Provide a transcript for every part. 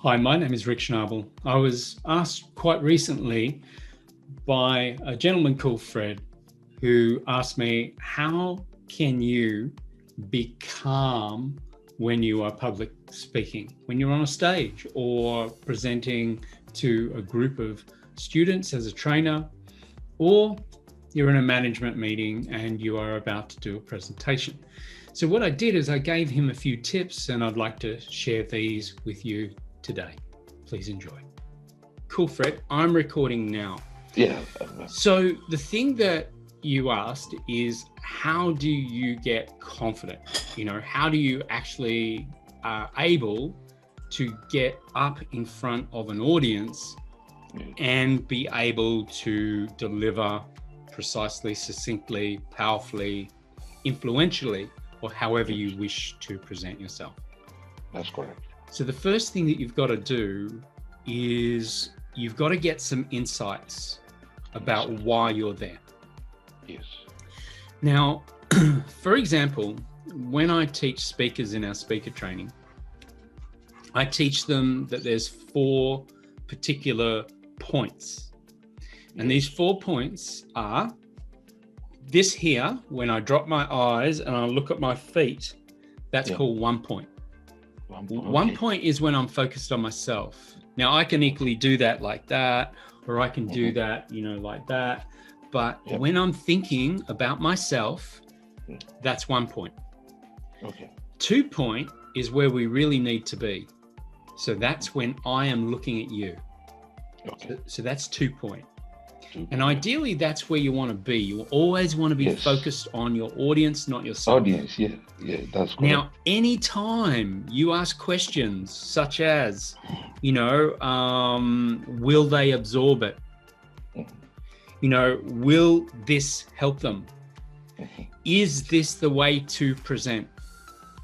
Hi, my name is Rik Schnabel. I was asked quite recently by a gentleman called Fred, who asked me, how can you be calm when you are public speaking, when you're on a stage or presenting to a group of students as a trainer, or you're in a management meeting and you are about to do a presentation? So what I did is I gave him a few tips, and I'd like to share these with you today. Please enjoy. Cool, Fred. I'm recording now. Yeah. So the thing that you asked is, how do you get confident? How do you actually are able to get up in front of an audience and be able to deliver precisely, succinctly, powerfully, influentially, or however you wish to present yourself? That's correct. So the first thing that you've got to do is you've got to get some insights about why you're there. Yes. Now, for example, when I teach speakers in our speaker training, I teach them that there's 4 particular points. And these 4 points are this here. When I drop my eyes and I look at my feet, that's called 1 point. One point is when I'm focused on myself. Now, I can equally do that like that, or I can do that, like that. But when I'm thinking about myself, that's 1 point. Okay. 2 point is where we really need to be. So that's when I am looking at you. Okay. So that's 2 point. And ideally, that's where you want to be. You always want to be focused on your audience, not yourself. Audience, yeah, that's correct. Now, anytime you ask questions such as, will they absorb it? Will this help them? Is this the way to present?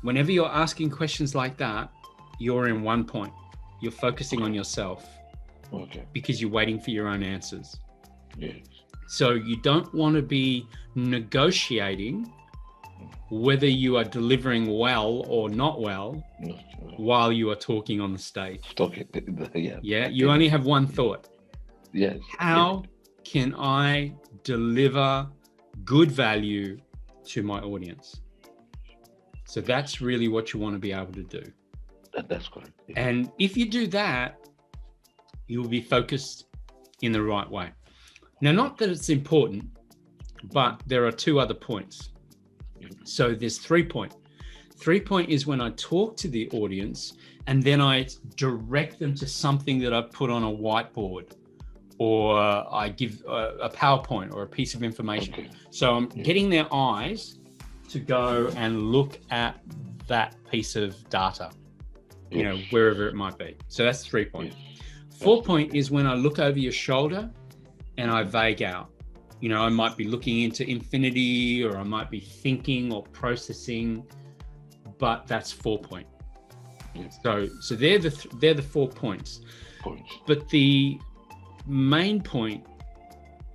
Whenever you're asking questions like that, you're in 1 point. You're focusing on yourself because you're waiting for your own answers. Yes. So you don't want to be negotiating whether you are delivering well or not well while you are talking on the stage. You only have one thought. Yes. How can I deliver good value to my audience? So that's really what you want to be able to do. That's correct. Yeah. And if you do that, you'll be focused in the right way. Now, not that it's important, but there are 2 other points. So there's 3 point. 3 point is when I talk to the audience and then I direct them to something that I've put on a whiteboard, or I give a PowerPoint or a piece of information. Okay. So I'm getting their eyes to go and look at that piece of data, wherever it might be. So that's 3 point. 4 point is when I look over your shoulder and I vague out. I might be looking into infinity, or I might be thinking or processing, but that's 4 point. So they're the 4 points. But the main point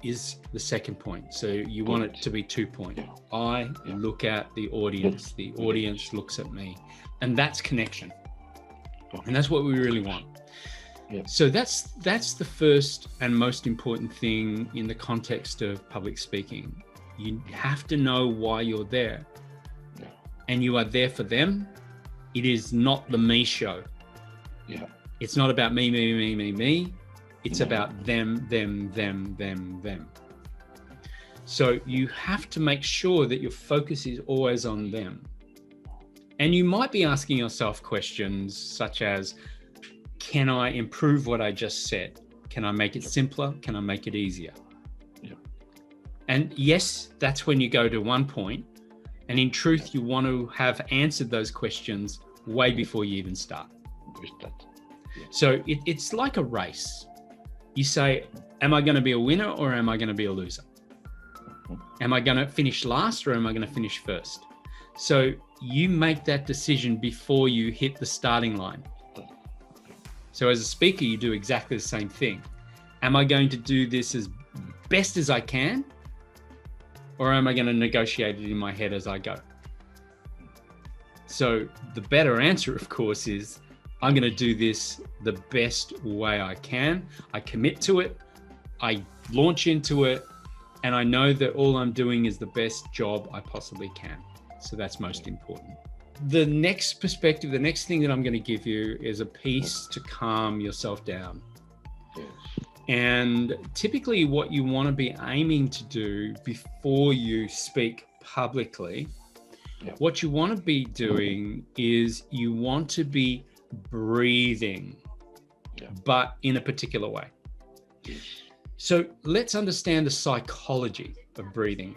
is the second point. So you want it to be 2 point. I look at the audience, the audience looks at me, and that's connection. And that's what we really want. So that's the first and most important thing in the context of public speaking. You have to know why you're there. And you are there for them. It is not the me show. It's not about me. It's about them. So you have to make sure that your focus is always on them. And you might be asking yourself questions such as, can I improve what I just said? Can I make it simpler? Can I make it easier? And yes, that's when you go to 1 point. And in truth, you want to have answered those questions way before you even start. So it's like a race. You say, am I going to be a winner or am I going to be a loser? Am I going to finish last or am I going to finish first? So you make that decision before you hit the starting line. So as a speaker, you do exactly the same thing. Am I going to do this as best as I can? Or am I going to negotiate it in my head as I go? So the better answer, of course, is I'm going to do this the best way I can. I commit to it. I launch into it. And I know that all I'm doing is the best job I possibly can. So that's most important. The next perspective, the next thing that I'm going to give you is a piece to calm yourself down. Yes. And typically what you want to be aiming to do before you speak publicly, what you want to be doing is you want to be breathing, but in a particular way. So let's understand the psychology of breathing.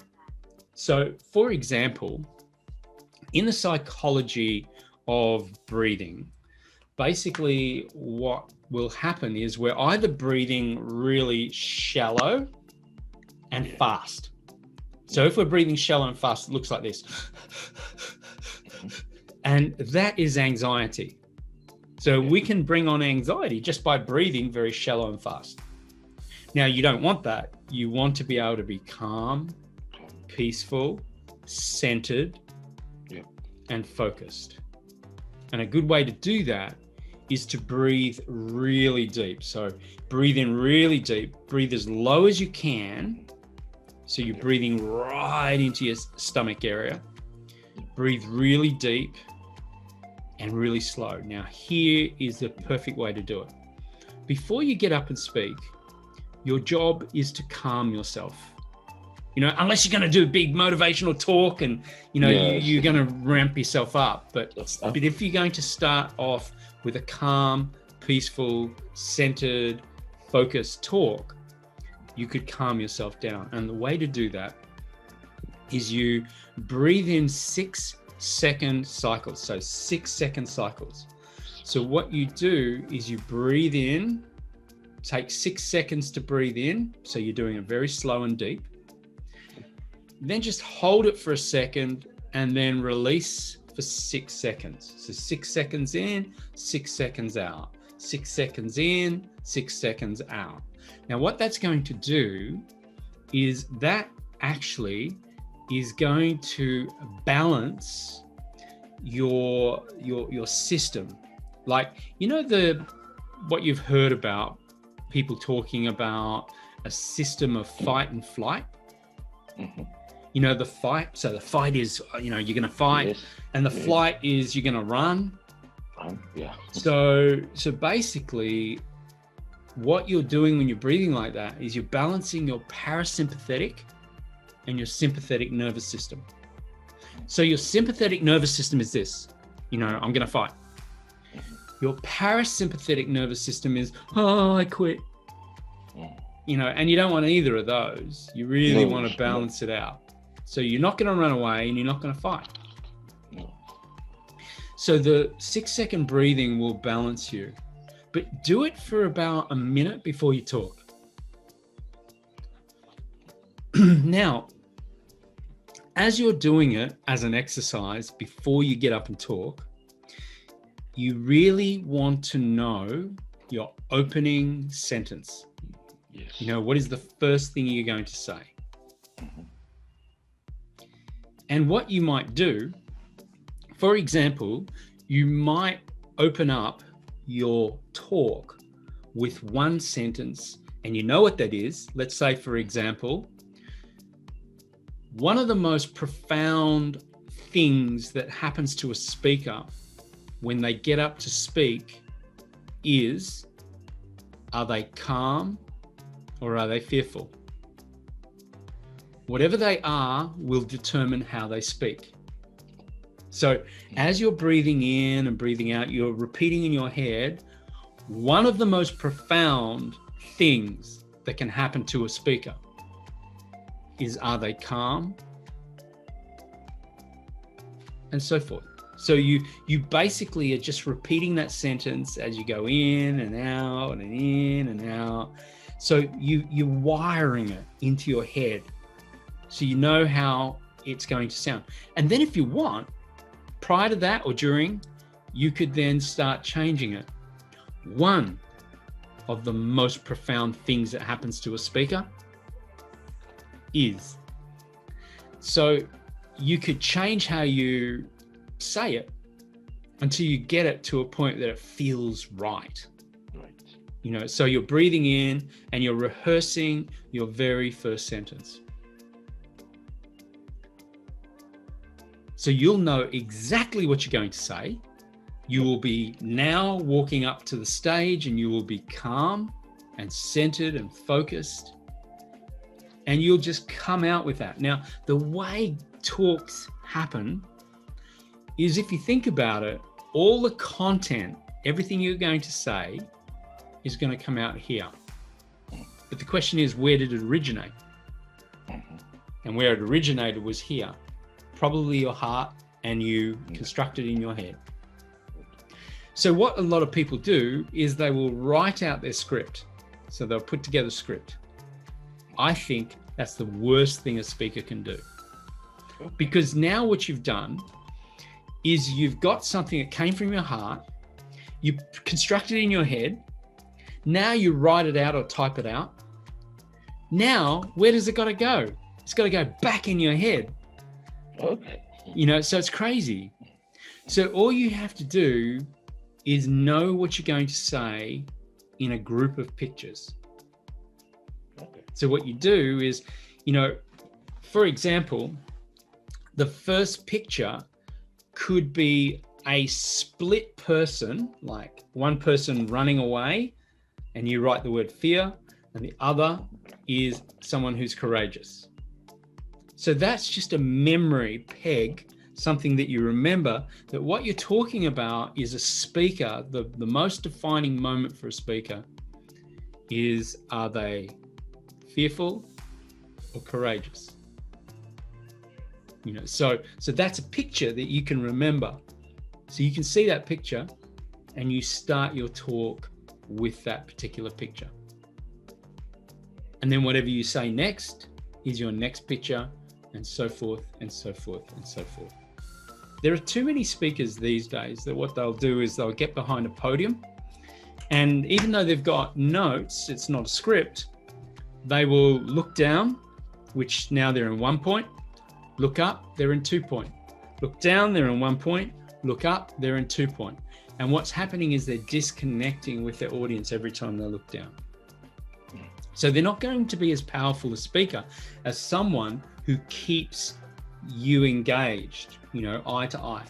So for example, in the psychology of breathing, basically what will happen is we're either breathing really shallow and fast. So if we're breathing shallow and fast, it looks like this. And that is anxiety. So we can bring on anxiety just by breathing very shallow and fast. Now, you don't want that. You want to be able to be calm, peaceful, centered, and focused. And a good way to do that is to breathe really deep. So breathe in really deep, breathe as low as you can. So you're breathing right into your stomach area. Breathe really deep and really slow. Now, here is the perfect way to do it. Before you get up and speak, your job is to calm yourself. You know, unless you're going to do a big motivational talk and, you know, you're going to ramp yourself up. But if you're going to start off with a calm, peaceful, centered, focused talk, you could calm yourself down. And the way to do that is you breathe in 6-second cycles. So 6-second cycles. So what you do is you breathe in, take 6 seconds to breathe in. So you're doing it very slow and deep. Then just hold it for a second and then release for 6 seconds. So 6 seconds in, 6 seconds out, 6 seconds in, 6 seconds out. Now, what that's going to do is that actually is going to balance your system. Like, you know, what you've heard about people talking about a system of fight and flight. Mm-hmm. You know, the fight. So the fight is, you know, you're going to fight, and the flight is you're going to run. Yeah. So basically, what you're doing when you're breathing like that is you're balancing your parasympathetic and your sympathetic nervous system. So your sympathetic nervous system is this, you know, I'm going to fight. Your parasympathetic nervous system is, oh, I quit. You know, and you don't want either of those. You really want to balance it out. So you're not going to run away and you're not going to fight. So the 6-second breathing will balance you, but do it for about a minute before you talk. Now, as you're doing it as an exercise before you get up and talk, you really want to know your opening sentence. Yes. You know, what is the first thing you're going to say? Mm-hmm. And what you might do, for example, you might open up your talk with one sentence, and you know what that is. Let's say, for example, one of the most profound things that happens to a speaker when they get up to speak is, are they calm or are they fearful? Whatever they are will determine how they speak. So as you're breathing in and breathing out, you're repeating in your head, one of the most profound things that can happen to a speaker is, are they calm? And so forth. So you basically are just repeating that sentence as you go in and out and in and out. So you're wiring it into your head so you know how it's going to sound. And then if you want, prior to that or during, you could then start changing it. One of the most profound things that happens to a speaker is. So you could change how you say it. until you get it to a point that it feels right. Right. So you're breathing in and you're rehearsing your very first sentence. So you'll know exactly what you're going to say. You will be now walking up to the stage and you will be calm and centered and focused. And you'll just come out with that. Now, the way talks happen is, if you think about it, all the content, everything you're going to say is going to come out here. But the question is, where did it originate? And where it originated was here. Probably your heart, and you construct it in your head. So what a lot of people do is they will write out their script. So they'll put together a script. I think that's the worst thing a speaker can do. Because now what you've done is you've got something that came from your heart, you construct it in your head, now you write it out or type it out. Now, where does it got to go? It's got to go back in your head. Okay. So it's crazy. So all you have to do is know what you're going to say in a group of pictures. Okay. So what you do is, for example, the first picture could be a split person, like one person running away, and you write the word fear, and the other is someone who's courageous. So that's just a memory peg, something that you remember, that what you're talking about is a speaker. The most defining moment for a speaker is, are they fearful or courageous? So that's a picture that you can remember. So you can see that picture and you start your talk with that particular picture. And then whatever you say next is your next picture, and so forth and so forth and so forth. There are too many speakers these days that what they'll do is they'll get behind a podium, and even though they've got notes, it's not a script, they will look down, which now they're in 1 point, look up, they're in 2 point, look down, they're in 1 point, look up, they're in 2 point. And what's happening is they're disconnecting with their audience every time they look down. So they're not going to be as powerful a speaker as someone who keeps you engaged, eye to eye.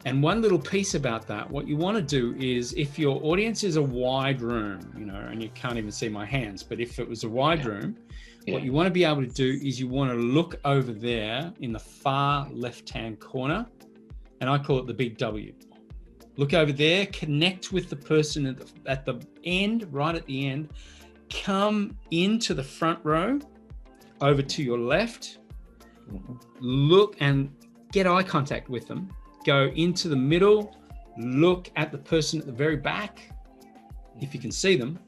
And one little piece about that, what you want to do is, if your audience is a wide room, and you can't even see my hands, but if it was a wide room, what you want to be able to do is you want to look over there in the far left-hand corner, and I call it the big W. Look over there, connect with the person at the end, right at the end, come into the front row, over to your left, look and get eye contact with them, go into the middle, look at the person at the very back, if you can see them,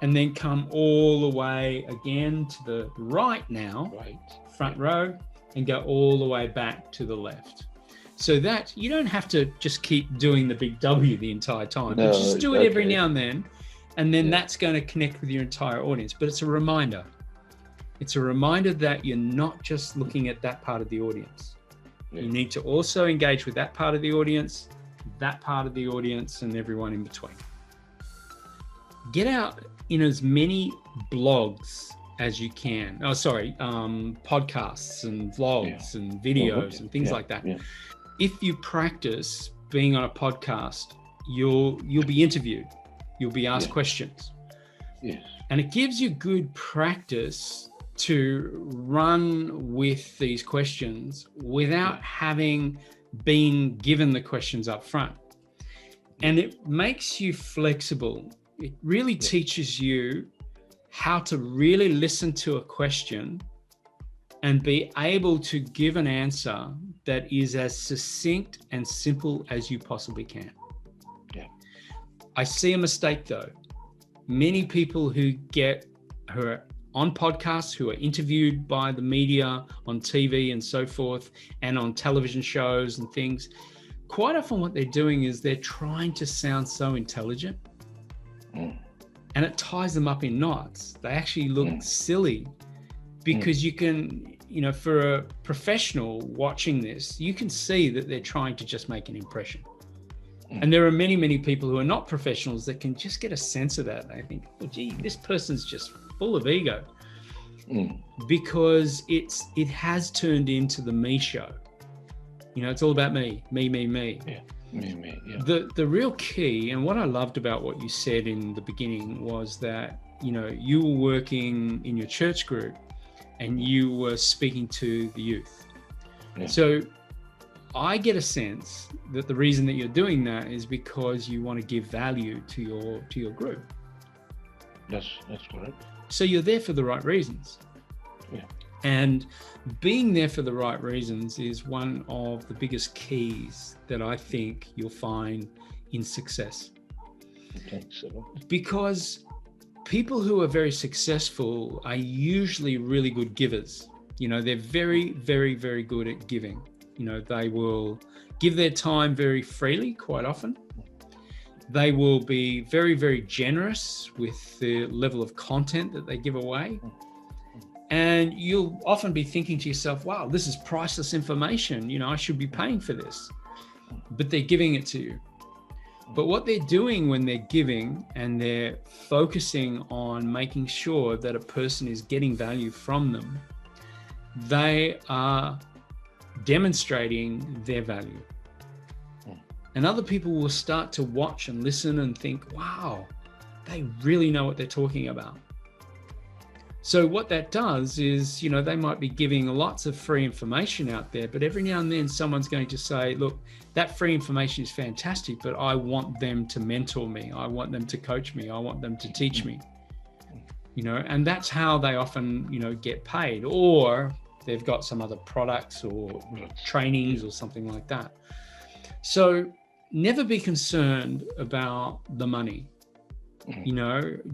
and then come all the way again to the right now, front row, and go all the way back to the left. So that you don't have to just keep doing the big W the entire time, but just do it every now and then that's going to connect with your entire audience. But it's a reminder. It's a reminder that you're not just looking at that part of the audience. You need to also engage with that part of the audience, and everyone in between. Get out in as many blogs as you can. Podcasts and vlogs and videos and things like that. If you practice being on a podcast, you'll be interviewed. You'll be asked questions. And it gives you good practice to run with these questions without having been given the questions up front. And it makes you flexible. It really teaches you how to really listen to a question and be able to give an answer that is as succinct and simple as you possibly can. I see a mistake though. Many people who are on podcasts, who are interviewed by the media on TV and so forth, and on television shows and things, quite often what they're doing is they're trying to sound so intelligent, and it ties them up in knots. They actually look silly, because you can for a professional watching this, you can see that they're trying to just make an impression. And there are many, many people who are not professionals that can just get a sense of that. They think, oh, gee, this person's just full of ego. Because it has turned into the me show. It's all about me. Yeah, me, yeah. The real key, and what I loved about what you said in the beginning, was that, you were working in your church group and you were speaking to the youth. Yeah. So I get a sense that the reason that you're doing that is because you want to give value to your group. That's correct. So you're there for the right reasons. Yeah. And being there for the right reasons is one of the biggest keys that I think you'll find in success. Thanks a lot. Because people who are very successful are usually really good givers. They're very, very, very good at giving. They will give their time very freely quite often. They will be very, very generous with the level of content that they give away. And you'll often be thinking to yourself, wow, this is priceless information. I should be paying for this. But they're giving it to you. But what they're doing when they're giving and they're focusing on making sure that a person is getting value from them, they are demonstrating their value. And other people will start to watch and listen and think, wow, they really know what they're talking about. So what that does is, they might be giving lots of free information out there, but every now and then someone's going to say, look, that free information is fantastic, but I want them to mentor me. I want them to coach me. I want them to teach me, and that's how they often, get paid, or they've got some other products or trainings or something like that. So never be concerned about the money,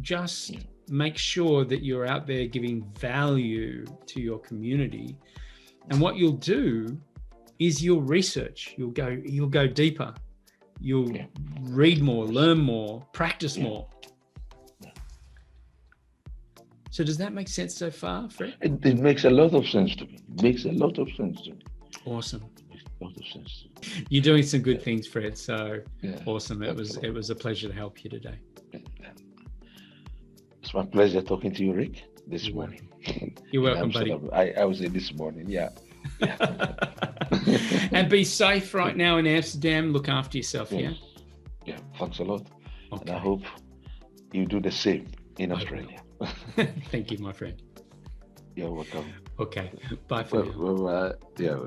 just make sure that you're out there giving value to your community. And what you'll do is you'll research, you'll go deeper, you'll read more, learn more, practice more. So does that make sense so far, Fred? It makes a lot of sense to me. Awesome. It makes a lot of sense. You're doing some good things, Fred. So awesome. It was a pleasure to help you today. It's my pleasure talking to you, Rik, this morning. You're welcome, buddy. I was in this morning, yeah. And be safe right now in Amsterdam. Look after yourself, yeah? Yeah, thanks a lot. Okay. And I hope you do the same in Australia. Thank you, my friend. You're welcome. Okay, bye for now. Yeah.